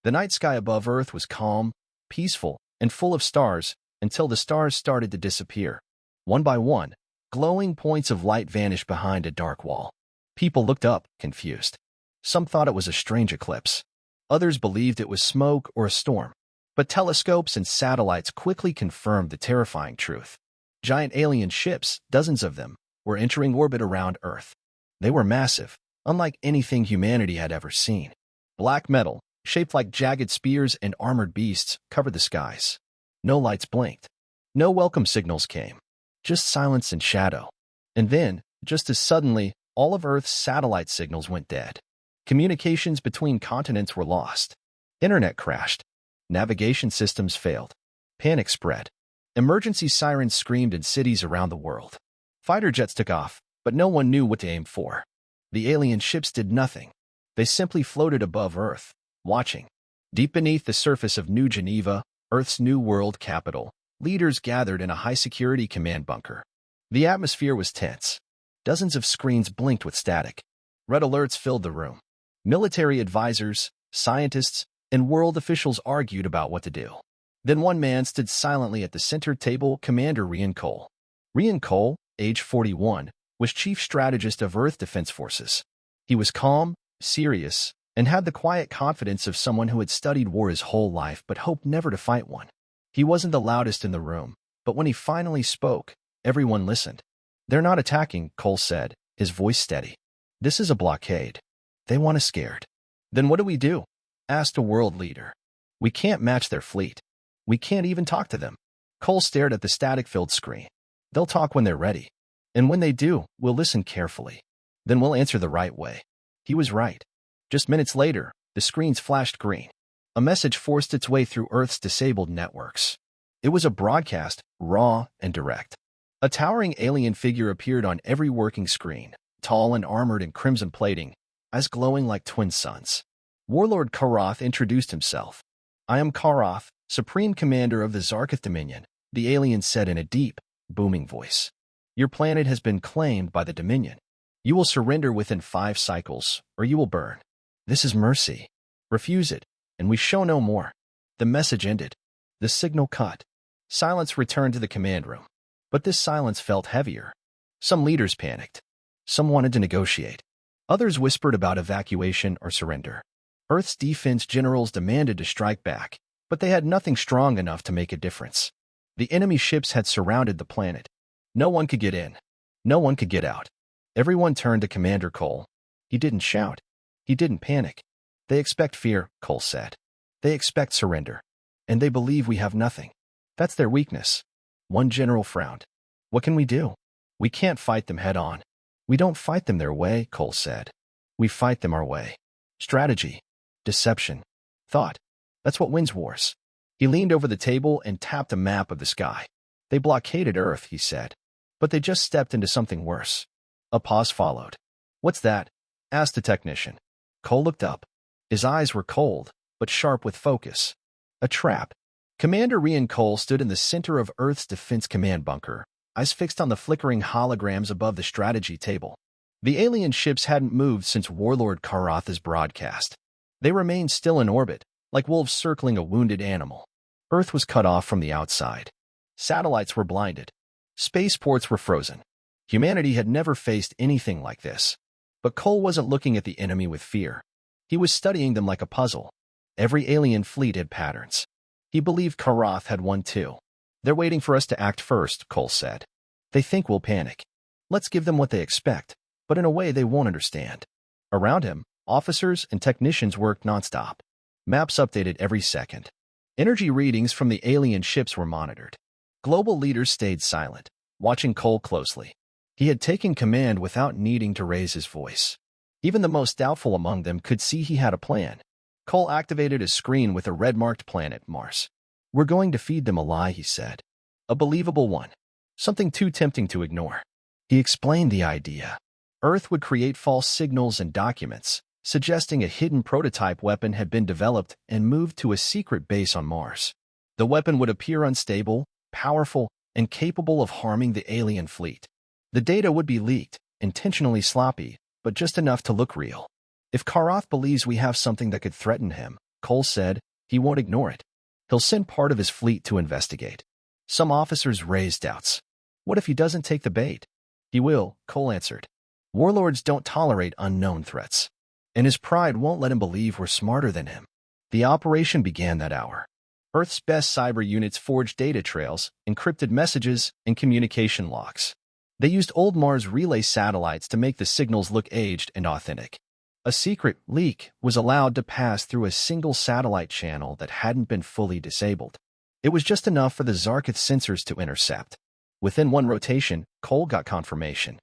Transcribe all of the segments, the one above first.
The night sky above Earth was calm, peaceful, and full of stars until the stars started to disappear. One by one, glowing points of light vanished behind a dark wall. People looked up, confused. Some thought it was a strange eclipse. Others believed it was smoke or a storm. But telescopes and satellites quickly confirmed the terrifying truth. Giant alien ships, dozens of them, were entering orbit around Earth. They were massive, unlike anything humanity had ever seen. Black metal, shaped like jagged spears and armored beasts, covered the skies. No lights blinked. No welcome signals came. Just silence and shadow. And then, just as suddenly, all of Earth's satellite signals went dead. Communications between continents were lost. Internet crashed. Navigation systems failed. Panic spread. Emergency sirens screamed in cities around the world. Fighter jets took off, but no one knew what to aim for. The alien ships did nothing. They simply floated above Earth, watching. Deep beneath the surface of New Geneva, Earth's new world capital, leaders gathered in a high-security command bunker. The atmosphere was tense. Dozens of screens blinked with static. Red alerts filled the room. Military advisors, scientists, and world officials argued about what to do. Then one man stood silently at the center table, Commander Rian Cole. Rian Cole, age 41, was chief strategist of Earth Defense Forces. He was calm, serious, and had the quiet confidence of someone who had studied war his whole life but hoped never to fight one. He wasn't the loudest in the room, but when he finally spoke, everyone listened. "They're not attacking," Cole said, his voice steady. "This is a blockade. They want us scared." "Then what do we do?" asked a world leader. "We can't match their fleet. We can't even talk to them." Cole stared at the static-filled screen. "They'll talk when they're ready. And when they do, we'll listen carefully. Then we'll answer the right way." He was right. Just minutes later, the screens flashed green. A message forced its way through Earth's disabled networks. It was a broadcast, raw and direct. A towering alien figure appeared on every working screen, tall and armored in crimson plating, eyes glowing like twin suns. Warlord Karath introduced himself. "I am Karath, Supreme Commander of the Zarketh Dominion," the alien said in a deep, booming voice. "Your planet has been claimed by the Dominion. You will surrender within 5 cycles, or you will burn. This is mercy. Refuse it, and we show no more." The message ended. The signal cut. Silence returned to the command room. But this silence felt heavier. Some leaders panicked. Some wanted to negotiate. Others whispered about evacuation or surrender. Earth's defense generals demanded to strike back, but they had nothing strong enough to make a difference. The enemy ships had surrounded the planet. No one could get in. No one could get out. Everyone turned to Commander Cole. He didn't shout. He didn't panic. "They expect fear," Cole said. "They expect surrender. And they believe we have nothing. That's their weakness." One general frowned. "What can we do? We can't fight them head on." "We don't fight them their way," Cole said. "We fight them our way. Strategy. Deception. Thought. That's what wins wars." He leaned over the table and tapped a map of the sky. "They blockaded Earth," he said. "But they just stepped into something worse." A pause followed. "What's that?" asked the technician. Cole looked up. His eyes were cold, but sharp with focus. "A trap." Commander Rian Cole stood in the center of Earth's defense command bunker, eyes fixed on the flickering holograms above the strategy table. The alien ships hadn't moved since Warlord Karath's broadcast. They remained still in orbit, like wolves circling a wounded animal. Earth was cut off from the outside. Satellites were blinded. Spaceports were frozen. Humanity had never faced anything like this. But Cole wasn't looking at the enemy with fear. He was studying them like a puzzle. Every alien fleet had patterns. He believed Karath had one too. "They're waiting for us to act first," Cole said. "They think we'll panic. Let's give them what they expect, but in a way they won't understand." Around him, officers and technicians worked nonstop. Maps updated every second. Energy readings from the alien ships were monitored. Global leaders stayed silent, watching Cole closely. He had taken command without needing to raise his voice. Even the most doubtful among them could see he had a plan. Cole activated a screen with a red-marked planet, Mars. "We're going to feed them a lie," he said. A believable one. Something too tempting to ignore. He explained the idea. Earth would create false signals and documents, suggesting a hidden prototype weapon had been developed and moved to a secret base on Mars. The weapon would appear unstable, powerful, and capable of harming the alien fleet. The data would be leaked, intentionally sloppy, but just enough to look real. If Karath believes we have something that could threaten him, Cole said. He won't ignore it. He'll send part of his fleet to investigate. Some officers raised doubts. What if he doesn't take the bait? He will, Cole answered. Warlords don't tolerate unknown threats, and his pride won't let him believe we're smarter than him. The operation began that hour. Earth's best cyber units forged data trails, encrypted messages, and communication logs. They used old Mars relay satellites to make the signals look aged and authentic. A secret leak was allowed to pass through a single satellite channel that hadn't been fully disabled. It was just enough for the Zarkith sensors to intercept. Within one rotation, Cole got confirmation.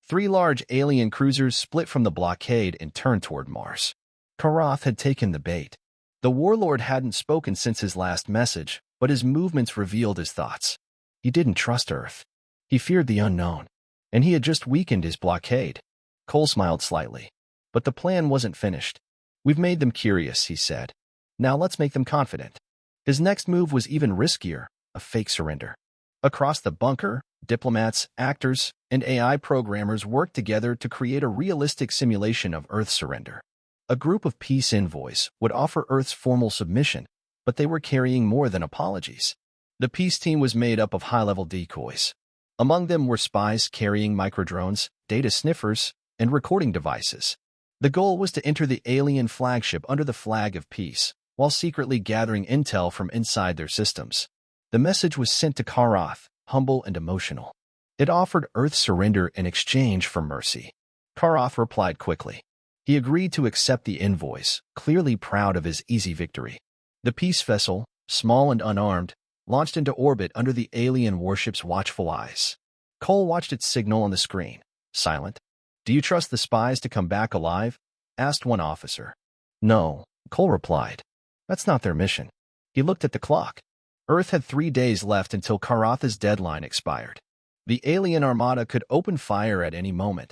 3 large alien cruisers split from the blockade and turned toward Mars. Karath had taken the bait. The warlord hadn't spoken since his last message, but his movements revealed his thoughts. He didn't trust Earth. He feared the unknown, and he had just weakened his blockade. Cole smiled slightly. But the plan wasn't finished. We've made them curious, he said. Now let's make them confident. His next move was even riskier, a fake surrender. Across the bunker, diplomats, actors, and AI programmers worked together to create a realistic simulation of Earth's surrender. A group of peace envoys would offer Earth's formal submission, but they were carrying more than apologies. The peace team was made up of high-level decoys. Among them were spies carrying microdrones, data sniffers, and recording devices. The goal was to enter the alien flagship under the flag of peace, while secretly gathering intel from inside their systems. The message was sent to Karath, humble and emotional. It offered Earth's surrender in exchange for mercy. Karath replied quickly. He agreed to accept the envoys, clearly proud of his easy victory. The peace vessel, small and unarmed, launched into orbit under the alien warship's watchful eyes. Cole watched its signal on the screen, silent. Do you trust the spies to come back alive? Asked one officer. No, Cole replied. That's not their mission. He looked at the clock. Earth had 3 days left until Karath's deadline expired. The alien armada could open fire at any moment.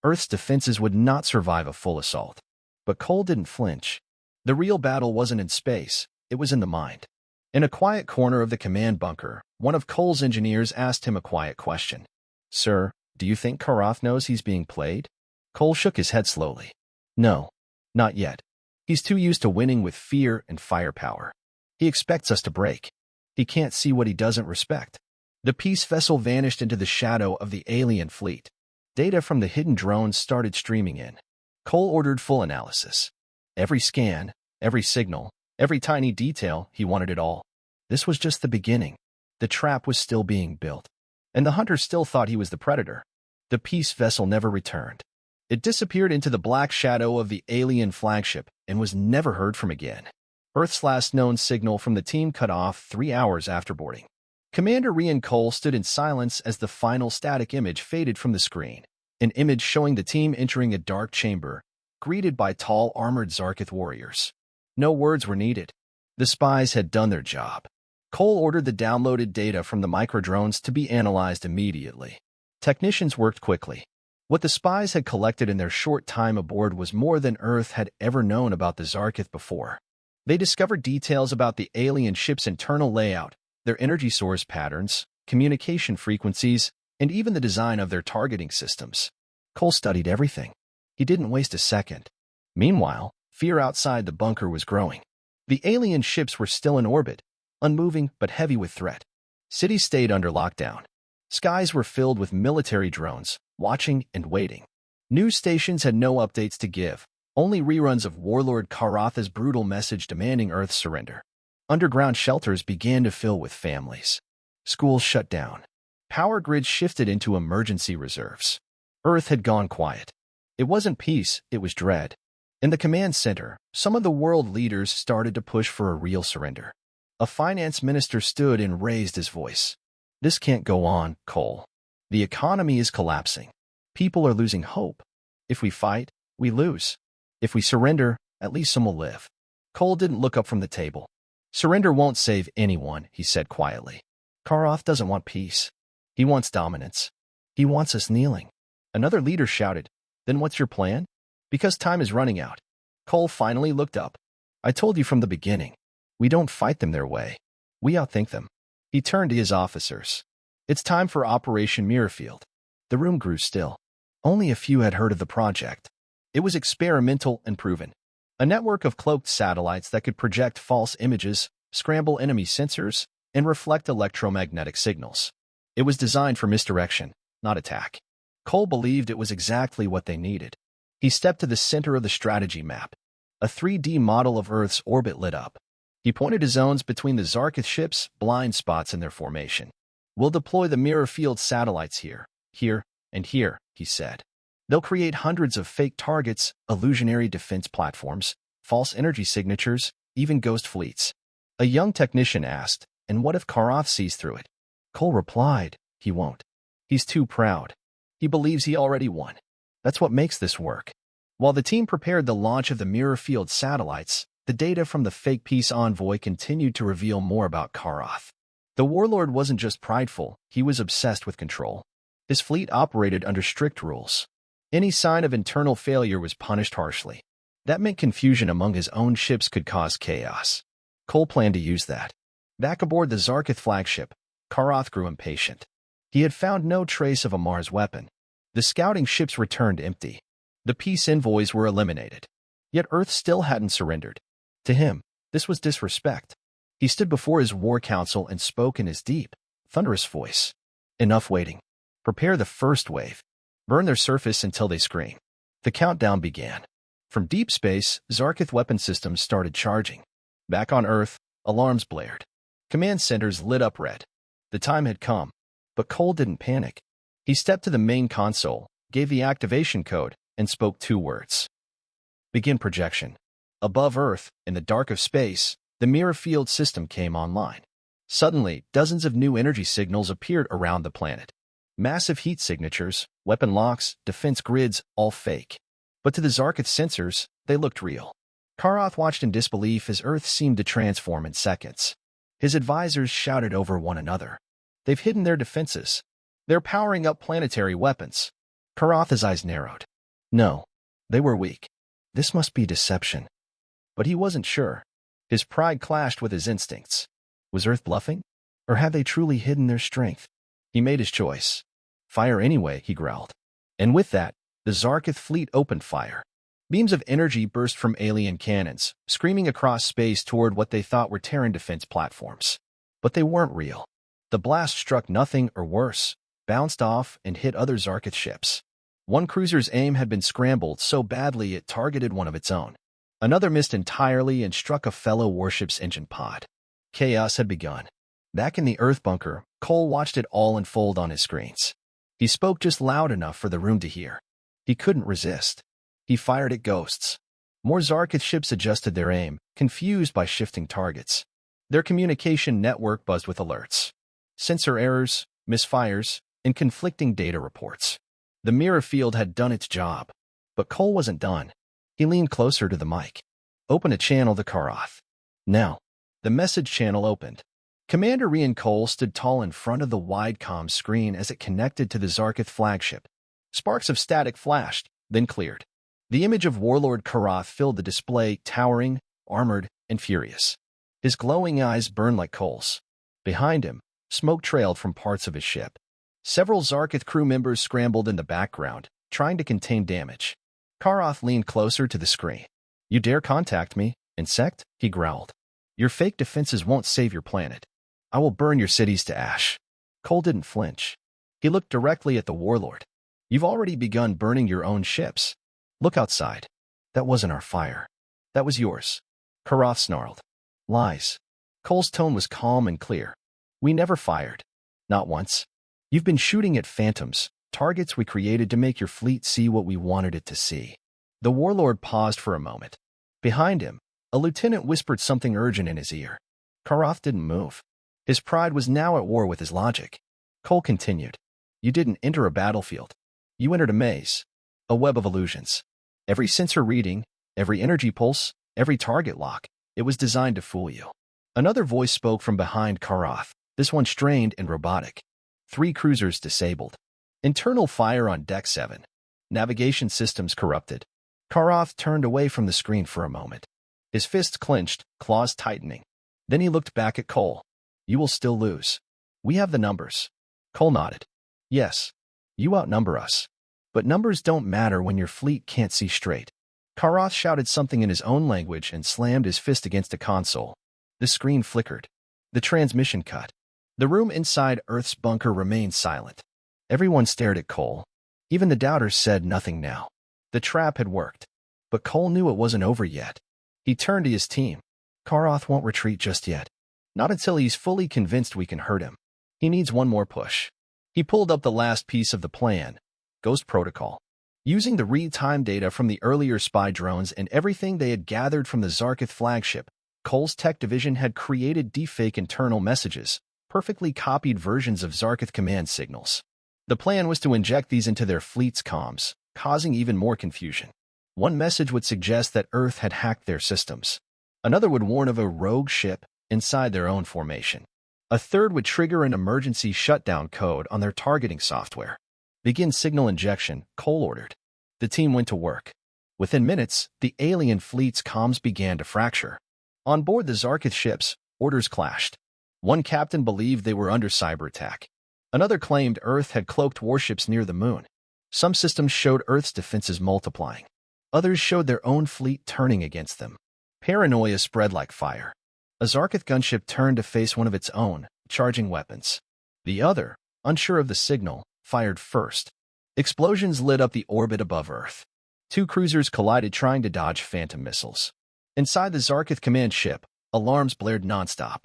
Earth's defenses would not survive a full assault. But Cole didn't flinch. The real battle wasn't in space, it was in the mind. In a quiet corner of the command bunker, one of Cole's engineers asked him a quiet question. Sir, do you think Karath knows he's being played? Cole shook his head slowly. No, not yet. He's too used to winning with fear and firepower. He expects us to break. He can't see what he doesn't respect. The peace vessel vanished into the shadow of the alien fleet. Data from the hidden drones started streaming in. Cole ordered full analysis. Every scan, every signal, every tiny detail, he wanted it all. This was just the beginning. The trap was still being built. And the hunter still thought he was the predator. The peace vessel never returned. It disappeared into the black shadow of the alien flagship and was never heard from again. Earth's last known signal from the team cut off 3 hours after boarding. Commander Rian Cole stood in silence as the final static image faded from the screen, an image showing the team entering a dark chamber, greeted by tall armored Zarkith warriors. No words were needed. The spies had done their job. Cole ordered the downloaded data from the microdrones to be analyzed immediately. Technicians worked quickly. What the spies had collected in their short time aboard was more than Earth had ever known about the Zarkith before. They discovered details about the alien ship's internal layout, their energy source patterns, communication frequencies, and even the design of their targeting systems. Cole studied everything. He didn't waste a second. Meanwhile, fear outside the bunker was growing. The alien ships were still in orbit, unmoving but heavy with threat. Cities stayed under lockdown. Skies were filled with military drones, watching and waiting. News stations had no updates to give, only reruns of Warlord Karath's brutal message demanding Earth's surrender. Underground shelters began to fill with families. Schools shut down. Power grids shifted into emergency reserves. Earth had gone quiet. It wasn't peace, it was dread. In the command center, some of the world leaders started to push for a real surrender. A finance minister stood and raised his voice. This can't go on, Cole. The economy is collapsing. People are losing hope. If we fight, we lose. If we surrender, at least some will live. Cole didn't look up from the table. Surrender won't save anyone, he said quietly. Karath doesn't want peace. He wants dominance. He wants us kneeling. Another leader shouted, Then what's your plan? Because time is running out. Cole finally looked up. I told you from the beginning. We don't fight them their way. We outthink them. He turned to his officers. It's time for Operation Mirrorfield. The room grew still. Only a few had heard of the project. It was experimental and proven. A network of cloaked satellites that could project false images, scramble enemy sensors, and reflect electromagnetic signals. It was designed for misdirection, not attack. Cole believed it was exactly what they needed. He stepped to the center of the strategy map. A 3D model of Earth's orbit lit up. He pointed to zones between the Zarkith ships, blind spots in their formation. "We'll deploy the mirror field satellites here, and here," he said. "They'll create hundreds of fake targets, illusionary defense platforms, false energy signatures, even ghost fleets." A young technician asked, "And what if Karath sees through it?" Cole replied, "He won't. He's too proud. He believes he already won. That's what makes this work." While the team prepared the launch of the mirror field satellites, the data from the fake peace envoy continued to reveal more about Karath. The warlord wasn't just prideful, he was obsessed with control. His fleet operated under strict rules. Any sign of internal failure was punished harshly. That meant confusion among his own ships could cause chaos. Cole planned to use that. Back aboard the Zarkith flagship, Karath grew impatient. He had found no trace of a Mars weapon. The scouting ships returned empty. The peace envoys were eliminated. Yet Earth still hadn't surrendered. To him, this was disrespect. He stood before his war council and spoke in his deep, thunderous voice. "Enough waiting. Prepare the first wave. Burn their surface until they scream." The countdown began. From deep space, Zarkith weapon systems started charging. Back on Earth, alarms blared. Command centers lit up red. The time had come. But Cole didn't panic. He stepped to the main console, gave the activation code, and spoke 2 words. "Begin projection." Above Earth, in the dark of space, the mirror field system came online. Suddenly, dozens of new energy signals appeared around the planet. Massive heat signatures, weapon locks, defense grids, all fake. But to the Zarkith sensors, they looked real. Karath watched in disbelief as Earth seemed to transform in seconds. His advisors shouted over one another. "They've hidden their defenses. They're powering up planetary weapons." Karath's eyes narrowed. No, they were weak. This must be deception. But he wasn't sure. His pride clashed with his instincts. Was Earth bluffing? Or had they truly hidden their strength? He made his choice. "Fire anyway," he growled. And with that, the Zarkith fleet opened fire. Beams of energy burst from alien cannons, screaming across space toward what they thought were Terran defense platforms. But they weren't real. The blast struck nothing or worse, bounced off and hit other Zarkith ships. One cruiser's aim had been scrambled so badly it targeted one of its own. Another missed entirely and struck a fellow warship's engine pod. Chaos had begun. Back in the Earth bunker, Cole watched it all unfold on his screens. He spoke just loud enough for the room to hear. He couldn't resist. He fired at ghosts. More Zarkith ships adjusted their aim, confused by shifting targets. Their communication network buzzed with alerts. Sensor errors, misfires, and conflicting data reports. The mirror field had done its job. But Cole wasn't done. He leaned closer to the mic. "Open a channel to Karath." Now, the message channel opened. Commander Rian Cole stood tall in front of the wide comm screen as it connected to the Zarkith flagship. Sparks of static flashed, then cleared. The image of Warlord Karath filled the display, towering, armored, and furious. His glowing eyes burned like coals. Behind him, smoke trailed from parts of his ship. Several Zarkith crew members scrambled in the background, trying to contain damage. Karath leaned closer to the screen. "You dare contact me, insect?" he growled. "Your fake defenses won't save your planet. I will burn your cities to ash." Cole didn't flinch. He looked directly at the warlord. "You've already begun burning your own ships. Look outside. That wasn't our fire. That was yours." Karath snarled. "Lies." Cole's tone was calm and clear. "We never fired. Not once. You've been shooting at phantoms, targets we created to make your fleet see what we wanted it to see." The warlord paused for a moment. Behind him, a lieutenant whispered something urgent in his ear. Karath didn't move. His pride was now at war with his logic. Cole continued. "You didn't enter a battlefield. You entered a maze. A web of illusions. Every sensor reading, every energy pulse, every target lock, it was designed to fool you." Another voice spoke from behind Karath, this one strained and robotic. 3 cruisers disabled. Internal fire on Deck 7. Navigation systems corrupted. Karath turned away from the screen for a moment. His fists clenched, claws tightening. Then he looked back at Cole. "You will still lose. We have the numbers." Cole nodded. "Yes, you outnumber us. But numbers don't matter when your fleet can't see straight." Karath shouted something in his own language and slammed his fist against a console. The screen flickered. The transmission cut. The room inside Earth's bunker remained silent. Everyone stared at Cole. Even the doubters said nothing now. The trap had worked. But Cole knew it wasn't over yet. He turned to his team. Karath won't retreat just yet. Not until he's fully convinced we can hurt him. He needs one more push. He pulled up the last piece of the plan, Ghost Protocol. Using the real-time data from the earlier spy drones and everything they had gathered from the Zarkith flagship, Cole's tech division had created deepfake internal messages, perfectly copied versions of Zarkith command signals. The plan was to inject these into their fleet's comms, causing even more confusion. One message would suggest that Earth had hacked their systems. Another would warn of a rogue ship inside their own formation. A third would trigger an emergency shutdown code on their targeting software. Begin signal injection, Cole ordered. The team went to work. Within minutes, the alien fleet's comms began to fracture. On board the Zarkith ships, orders clashed. One captain believed they were under cyber attack. Another claimed Earth had cloaked warships near the moon. Some systems showed Earth's defenses multiplying. Others showed their own fleet turning against them. Paranoia spread like fire. A Zarkith gunship turned to face one of its own, charging weapons. The other, unsure of the signal, fired first. Explosions lit up the orbit above Earth. Two cruisers collided trying to dodge phantom missiles. Inside the Zarkith command ship, alarms blared nonstop.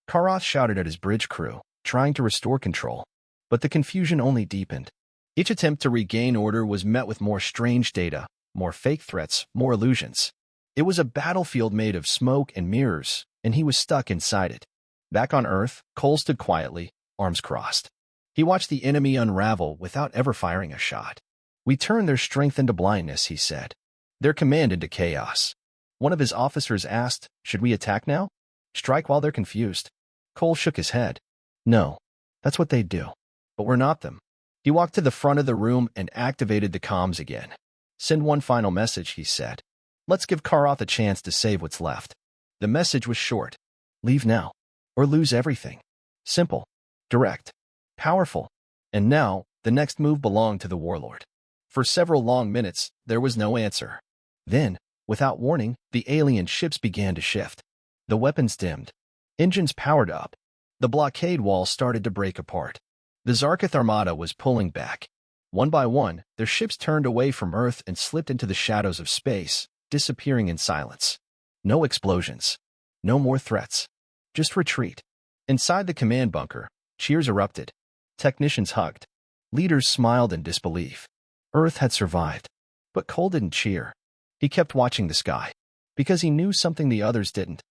Karath shouted at his bridge crew, trying to restore control. But the confusion only deepened. Each attempt to regain order was met with more strange data, more fake threats, more illusions. It was a battlefield made of smoke and mirrors, and he was stuck inside it. Back on Earth, Cole stood quietly, arms crossed. He watched the enemy unravel without ever firing a shot. We turned their strength into blindness, he said. Their command into chaos. One of his officers asked, should we attack now? Strike while they're confused? Cole shook his head. No, that's what they'd do. But we're not them. He walked to the front of the room and activated the comms again. Send one final message, he said. Let's give Karath a chance to save what's left. The message was short. Leave now, or lose everything. Simple, direct, powerful. And now, the next move belonged to the warlord. For several long minutes, there was no answer. Then, without warning, the alien ships began to shift. The weapons dimmed. Engines powered up. The blockade wall started to break apart. The Zarkith Armada was pulling back. One by one, their ships turned away from Earth and slipped into the shadows of space, disappearing in silence. No explosions. No more threats. Just retreat. Inside the command bunker, cheers erupted. Technicians hugged. Leaders smiled in disbelief. Earth had survived. But Cole didn't cheer. He kept watching the sky. Because he knew something the others didn't.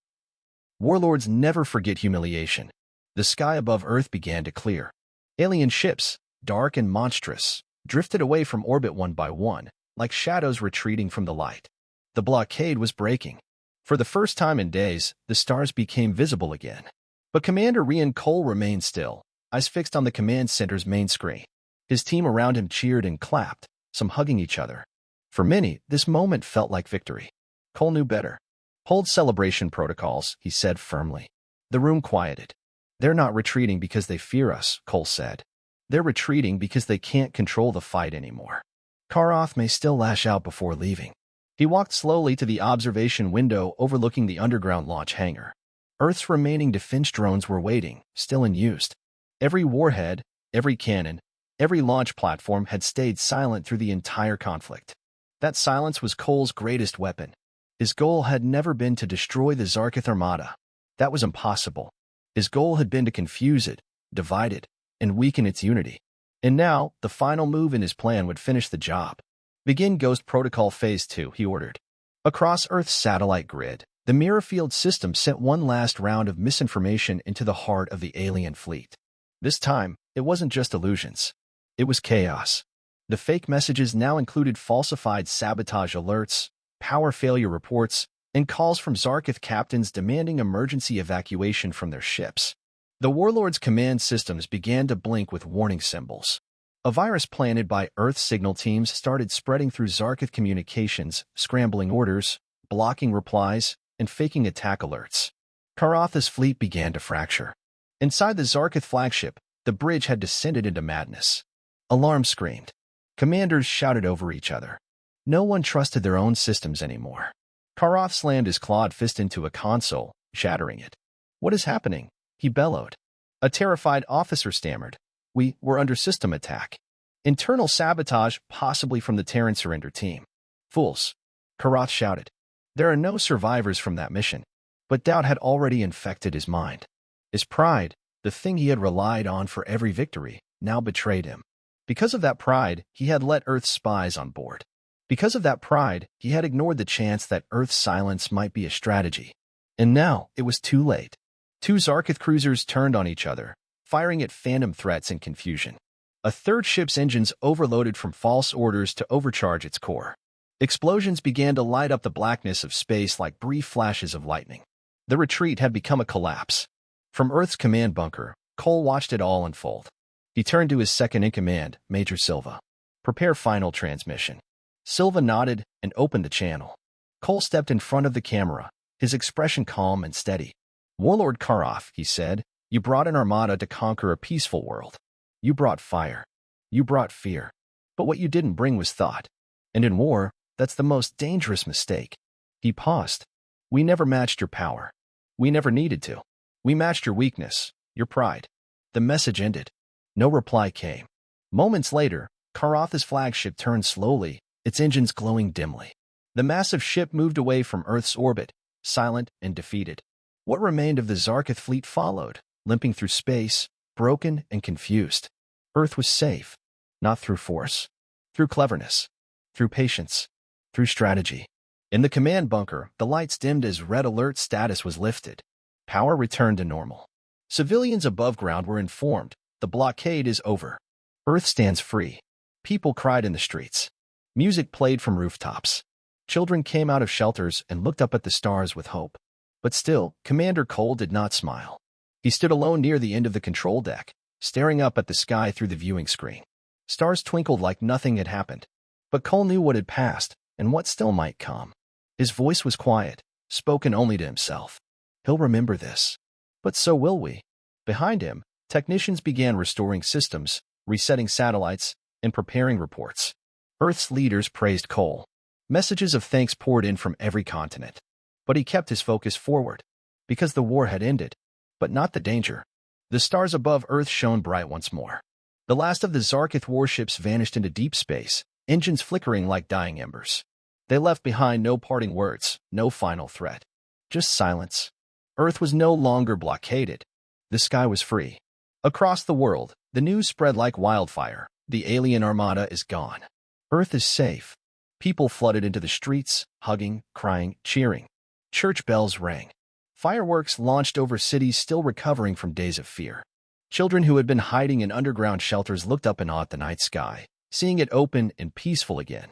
Warlords never forget humiliation. The sky above Earth began to clear. Alien ships, dark and monstrous, drifted away from orbit one by one, like shadows retreating from the light. The blockade was breaking. For the first time in days, the stars became visible again. But Commander Rian Cole remained still, eyes fixed on the command center's main screen. His team around him cheered and clapped, some hugging each other. For many, this moment felt like victory. Cole knew better. Hold celebration protocols, he said firmly. The room quieted. They're not retreating because they fear us, Cole said. They're retreating because they can't control the fight anymore. Karath may still lash out before leaving. He walked slowly to the observation window overlooking the underground launch hangar. Earth's remaining defense drones were waiting, still unused. Every warhead, every cannon, every launch platform had stayed silent through the entire conflict. That silence was Cole's greatest weapon. His goal had never been to destroy the Zarkith Armada. That was impossible. His goal had been to confuse it, divide it, and weaken its unity. And now, the final move in his plan would finish the job. Begin Ghost Protocol Phase 2, he ordered. Across Earth's satellite grid, the mirror field system sent one last round of misinformation into the heart of the alien fleet. This time, it wasn't just illusions. It was chaos. The fake messages now included falsified sabotage alerts, power failure reports, and calls from Zarkith captains demanding emergency evacuation from their ships. The warlord's command systems began to blink with warning symbols. A virus planted by Earth signal teams started spreading through Zarkith communications, scrambling orders, blocking replies, and faking attack alerts. Karath's fleet began to fracture. Inside the Zarkith flagship, the bridge had descended into madness. Alarms screamed. Commanders shouted over each other. No one trusted their own systems anymore. Karov slammed his clawed fist into a console, shattering it. "What is happening?" he bellowed. A terrified officer stammered. "We were under system attack. Internal sabotage, possibly from the Terran surrender team." "Fools!" Karov shouted. "There are no survivors from that mission." But doubt had already infected his mind. His pride, the thing he had relied on for every victory, now betrayed him. Because of that pride, he had let Earth's spies on board. Because of that pride, he had ignored the chance that Earth's silence might be a strategy. And now, it was too late. Two Zarkith cruisers turned on each other, firing at phantom threats in confusion. A third ship's engines overloaded from false orders to overcharge its core. Explosions began to light up the blackness of space like brief flashes of lightning. The retreat had become a collapse. From Earth's command bunker, Cole watched it all unfold. He turned to his second-in-command, Major Silva. "Prepare final transmission." Silva nodded and opened the channel. Cole stepped in front of the camera, his expression calm and steady. "Warlord Karov," he said, "you brought an armada to conquer a peaceful world. You brought fire. You brought fear. But what you didn't bring was thought. And in war, that's the most dangerous mistake." He paused. "We never matched your power. We never needed to. We matched your weakness, your pride." The message ended. No reply came. Moments later, Karov's flagship turned slowly, its engines glowing dimly. The massive ship moved away from Earth's orbit, silent and defeated. What remained of the Zarkith fleet followed, limping through space, broken and confused. Earth was safe, not through force, through cleverness, through patience, through strategy. In the command bunker, the lights dimmed as red alert status was lifted. Power returned to normal. Civilians above ground were informed, the blockade is over. Earth stands free. People cried in the streets. Music played from rooftops. Children came out of shelters and looked up at the stars with hope. But still, Commander Cole did not smile. He stood alone near the end of the control deck, staring up at the sky through the viewing screen. Stars twinkled like nothing had happened. But Cole knew what had passed and what still might come. His voice was quiet, spoken only to himself. He'll remember this. But so will we. Behind him, technicians began restoring systems, resetting satellites, and preparing reports. Earth's leaders praised Cole. Messages of thanks poured in from every continent. But he kept his focus forward. Because the war had ended. But not the danger. The stars above Earth shone bright once more. The last of the Zarkith warships vanished into deep space, engines flickering like dying embers. They left behind no parting words, no final threat. Just silence. Earth was no longer blockaded. The sky was free. Across the world, the news spread like wildfire. The alien armada is gone. Earth is safe. People flooded into the streets, hugging, crying, cheering. Church bells rang. Fireworks launched over cities still recovering from days of fear. Children who had been hiding in underground shelters looked up in awe at the night sky, seeing it open and peaceful again.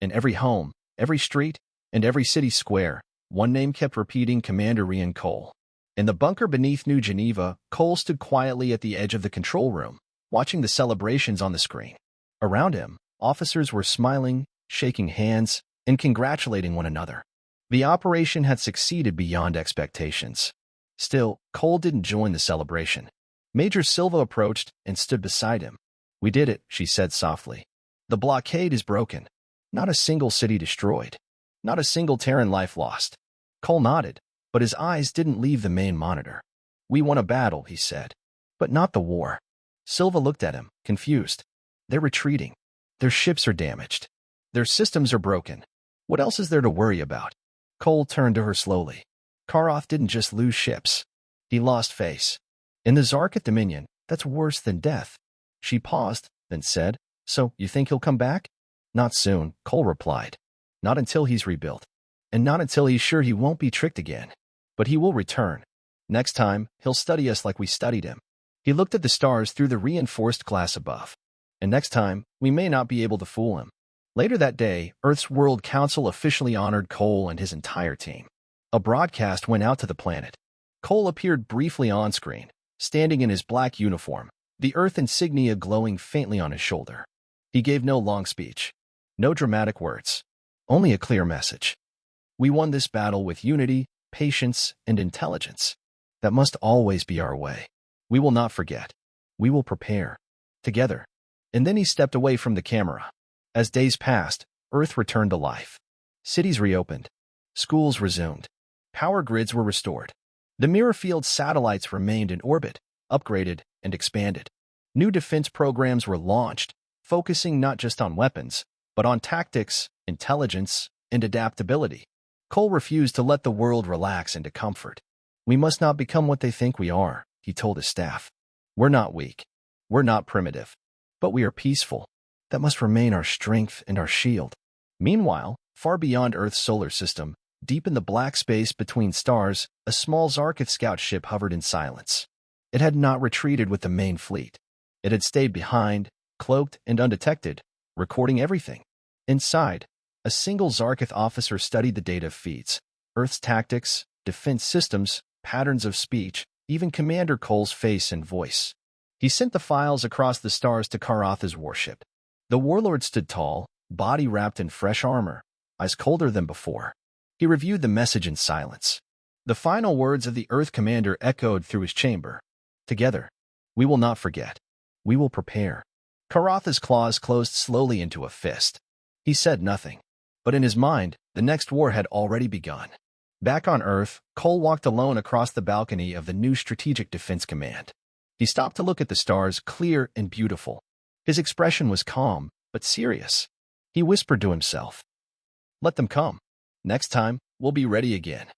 In every home, every street, and every city square, one name kept repeating: Commander Rian Cole. In the bunker beneath New Geneva, Cole stood quietly at the edge of the control room, watching the celebrations on the screen. Around him, officers were smiling, shaking hands, and congratulating one another. The operation had succeeded beyond expectations. Still, Cole didn't join the celebration. Major Silva approached and stood beside him. "We did it," she said softly. "The blockade is broken. Not a single city destroyed. Not a single Terran life lost." Cole nodded, but his eyes didn't leave the main monitor. "We won a battle," he said. "But not the war." Silva looked at him, confused. "They're retreating. Their ships are damaged. Their systems are broken. What else is there to worry about?" Cole turned to her slowly. "Karov didn't just lose ships. He lost face. In the Zarkith Dominion, that's worse than death." She paused, then said, "So, you think he'll come back?" "Not soon," Cole replied. "Not until he's rebuilt. And not until he's sure he won't be tricked again. But he will return. Next time, he'll study us like we studied him." He looked at the stars through the reinforced glass above. "And next time, we may not be able to fool him." Later that day, Earth's World Council officially honored Cole and his entire team. A broadcast went out to the planet. Cole appeared briefly on screen, standing in his black uniform, the Earth insignia glowing faintly on his shoulder. He gave no long speech. No dramatic words. Only a clear message. "We won this battle with unity, patience, and intelligence. That must always be our way. We will not forget. We will prepare. Together." And then he stepped away from the camera. As days passed, Earth returned to life. Cities reopened. Schools resumed. Power grids were restored. The mirror field satellites remained in orbit, upgraded and expanded. New defense programs were launched, focusing not just on weapons, but on tactics, intelligence, and adaptability. Cole refused to let the world relax into comfort. "We must not become what they think we are," he told his staff. "We're not weak. We're not primitive. But we are peaceful. That must remain our strength and our shield." Meanwhile, far beyond Earth's solar system, deep in the black space between stars, a small Zarkith scout ship hovered in silence. It had not retreated with the main fleet. It had stayed behind, cloaked and undetected, recording everything. Inside, a single Zarkith officer studied the data feeds, Earth's tactics, defense systems, patterns of speech, even Commander Cole's face and voice. He sent the files across the stars to Karatha's warship. The warlord stood tall, body wrapped in fresh armor, eyes colder than before. He reviewed the message in silence. The final words of the Earth commander echoed through his chamber. "Together, we will not forget. We will prepare." Karatha's claws closed slowly into a fist. He said nothing, but in his mind, the next war had already begun. Back on Earth, Cole walked alone across the balcony of the new Strategic Defense Command. He stopped to look at the stars, clear and beautiful. His expression was calm, but serious. He whispered to himself, "Let them come. Next time, we'll be ready again."